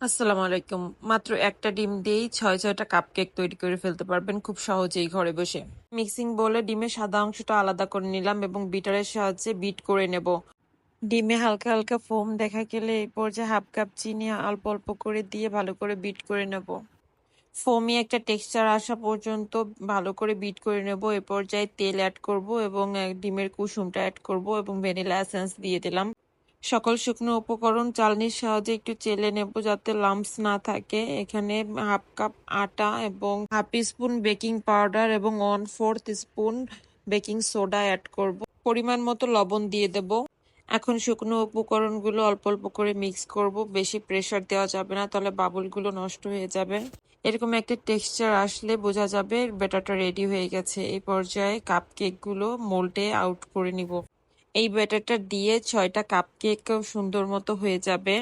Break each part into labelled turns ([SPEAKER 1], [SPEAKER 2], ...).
[SPEAKER 1] আসসালামু আলাইকুম। মাত্র একটা ডিম দিয়েই ৬টা কাপকেক তৈরি করে ফেলতে পারবেন খুব সহজেই ঘরে বসে। মিক্সিং বোলে ডিমের সাদা অংশটা আলাদা করে নিলাম এবং বিটারের সাহায্যে বিট করে নেব। ডিমে হালকা হালকা ফোম দেখা গেলে এই পর্যায়ে হাফ কাপ চিনি অল্প অল্প করে দিয়ে ভালো করে বিট করে নেব। ফোমি একটা টেক্সচার আসা পর্যন্ত ভালো করে বিট করে নেব। এ পর্যায়ে তেল অ্যাড করব এবং ডিমের কুসুমটা অ্যাড করব এবং ভ্যানিলা এসেন্স দিয়ে দিলাম। সকল শুকনো উপকরণ চালনির সাহায্যে একটু চেলে নেব যাতে লাম্পস না থাকে। এখানে হাফ কাপ আটা এবং হাফ স্পুন বেকিং পাউডার এবং 1/4 স্পুন বেকিং সোডা অ্যাড করব। পরিমাণ মতো লবণ দিয়ে দেব। এখন শুকনো উপকরণগুলো অল্প অল্প করে মিক্স করব। বেশি প্রেসার দেওয়া যাবে না, তাহলে বাবুলগুলো নষ্ট হয়ে যাবে। এরকম একটা টেক্সচার আসলে বোঝা যাবে ব্যাটারটা রেডি হয়ে গেছে। এই পর্যায়ে কাপকেকগুলো মোল্ডে আউট করে নিব। এই ব্যাটারটা দিয়ে 6টা কাপকেক সুন্দর মতো হয়ে যাবে।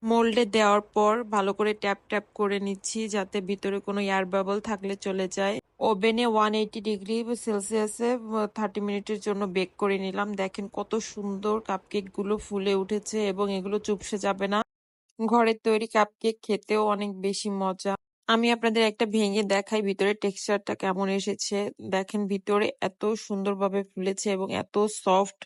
[SPEAKER 1] মোল্ডে দেওয়ার পর ভালো করে ট্যাপ ট্যাপ করে নিচ্ছি যাতে ভিতরে কোনো এয়ার বাবল থাকলে চলে যায়। ওভেনে 180 ডিগ্রি সেলসিয়াসে 30 মিনিটের জন্য বেক করে নিলাম। দেখেন কত সুন্দর কাপকেকগুলো ফুলে উঠেছে এবং এগুলো চুপসে যাবে না। ঘরের তৈরি কাপকেক খেতেও অনেক বেশি মজা। আমি আপনাদের একটা ভেঙে দেখাই ভিতরে টেক্সচারটা কেমন এসেছে। দেখেন ভিতরে এত সুন্দরভাবে ফুলেছে এবং এত সফট।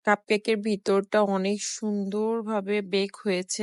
[SPEAKER 1] কাপকেকের ভিতরটা অনেক সুন্দরভাবে বেক হয়েছে।